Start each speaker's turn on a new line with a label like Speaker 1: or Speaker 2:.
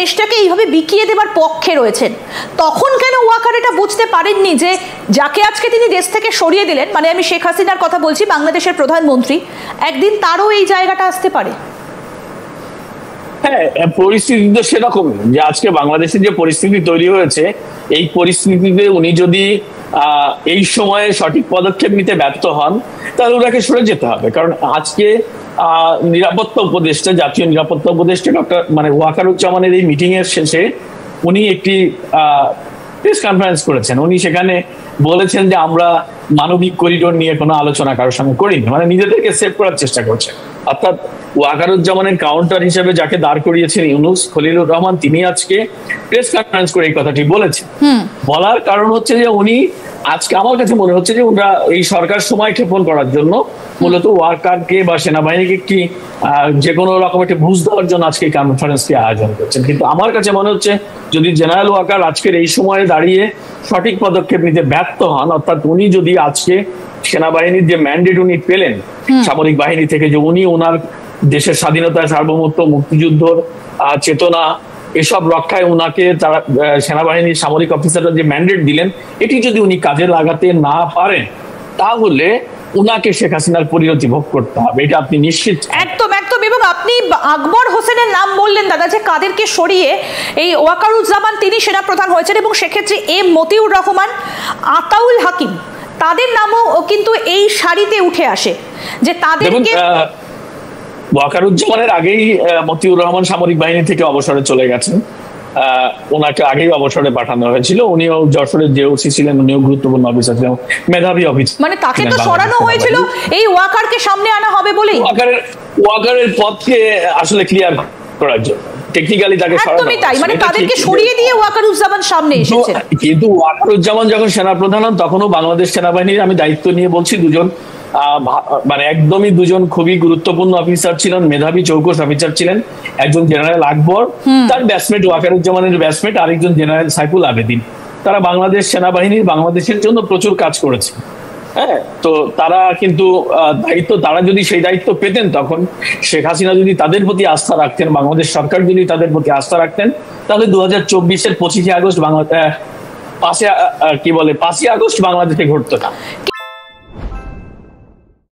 Speaker 1: দেশটাকে এইভাবে বিকিয়ে দেবার পক্ষে রয়েছেন, তখন কেন ওয়াকার এটা বুঝতে পারেননি যে যাকে আজকে তিনি দেশ থেকে সরিয়ে দিলেন, মানে আমি শেখ হাসিনার কথা বলছি, বাংলাদেশের প্রধানমন্ত্রী, একদিন তারও এই জায়গাটা আসতে পারে?
Speaker 2: হ্যাঁ, পরিস্থিতি তো সেরকম যে আজকে বাংলাদেশে যে পরিস্থিতি তৈরি হয়েছে, এই পরিস্থিতিতে উনি যদি এই সময়ে সঠিক পদক্ষেপ নিতে ব্যর্থ হন তাহলে ওনাকে সরে যেতে হবে। কারণ আজকে নিরাপত্তা উপদেষ্টা, জাতীয় নিরাপত্তা উপদেষ্টা ডক্টর ওয়াকারুজ্জামানের এই মিটিং এর শেষে উনি একটি প্রেস কনফারেন্স করেছেন। উনি সেখানে বলেছেন যে আমরা মানবিক করিডোর নিয়ে কোনো আলোচনা কারোর সঙ্গে করিনি, মানে নিজেদেরকে সেভ করার চেষ্টা করছে। অর্থাৎ ওয়াকারুজ্জামানের কাউন্টার হিসেবে যাকে দাঁড় করিয়েছেন ইউনূস খলিলুর রহমান, তিনি আজকে প্রেস কনফারেন্স করে এই কথাটি বলেছেন। বলার কারণ হচ্ছে যে উনি আজকে, আমার কাছে মনে হচ্ছে যে ওনারা এই সরকার সময় ক্ষেপণ করার জন্য মূলত ওয়াকারকে বা সেনাবাহিনীকে একটি যে কোনো রকম একটা বুঝ দেওয়ার জন্য আজকে এই কনফারেন্সটি আয়োজন করছেন। কিন্তু আমার কাছে মনে হচ্ছে যদি জেনারেল ওয়াকার আজকের এই সময়ে দাঁড়িয়ে সঠিক পদক্ষেপ নিতে ব্যর্থ হন, অর্থাৎ উনি যদি আজকে সেনাবাহিনীর যে ম্যান্ডেট উনি পেলেন সামরিক বাহিনী থেকে, যে উনি ওনার দেশের স্বাধীনতা, সার্বভৌমত্ব, মুক্তিযুদ্ধর চেতনা এসব রক্ষায় উনাকে তারা সেনাবাহিনীর সামরিক অফিসাররা যে ম্যান্ডেট দিলেন, এটি যদি উনি কাজে লাগাতে না পারেন তাহলে উনাকে শেখ হাসিনার পরিণতি ভোগ করতে হবে, এটা আপনি নিশ্চিত।
Speaker 1: একদম একদম। এবং আপনি আকবর হোসেনের নাম বললেন দাদা, যে কাদেরকে সরিয়ে এই ওয়াকারুজ্জামান তিনি সেনাপ্রধান হয়েছেন, এবং সেক্ষেত্রে এম মতিউর রহমান, আতাউল হাকিম, তাদের নামও কিন্তু এই সারিতে উঠে আসে যে তাদেরকে।
Speaker 2: ওয়াকারুজ্জামানের আগেই মতিউর রহমান সামরিক বাহিনী থেকে অবসরে চলে গেছেন, ওনাকে আগেই অবসরে পাঠানো হয়েছিল। উনিও যশোরের যে ওসি ছিলেন, উনিও গুরুত্বপূর্ণ অফিসার ছিলেন, মেধাবী অফিসার।
Speaker 1: মানে তাকে তো সরানো হয়েছিল এই ওয়াকারকে সামনে আনা হবে বলেই,
Speaker 2: ওয়াকারের পথকে আসলে ক্লিয়ার করার জন্য টেকনিক্যালি তাকে সরানো।
Speaker 1: তাই মানে তাদেরকে সরিয়ে দিয়ে ওয়াকারুজ্জামান সামনে এসেছে।
Speaker 2: কিন্তু ওয়াকারুজ্জামান যখন সেনাপ্রধান হন তখনও বাংলাদেশ সেনাবাহিনীর, আমি দায়িত্ব নিয়ে বলছি, মানে একদমই দুজন খুবই গুরুত্বপূর্ণ অফিসার ছিলেন, মেধাবী চৌকস অফিসার ছিলেন। একজন জেনারেল আকবর, তার ব্যাচমেট ওয়াকারুজ্জামানের ব্যাচমেট আরেকজন জেনারেল সাইফুল আবেদিন। তারা বাংলাদেশ সেনাবাহিনীর বাংলাদেশের জন্য প্রচুর কাজ করেছে। হ্যাঁ, তো তারা কিন্তু দায়িত্ব, তারা যদি সেই দায়িত্ব পেতেন, তখন শেখ হাসিনা যদি তাদের প্রতি আস্থা রাখতেন, বাংলাদেশ সরকার যদি তাদের প্রতি আস্থা রাখতেন, তাহলে 2024-এর 25 আগস্ট 5ই আগস্ট বাংলাদেশে ঘটতো না।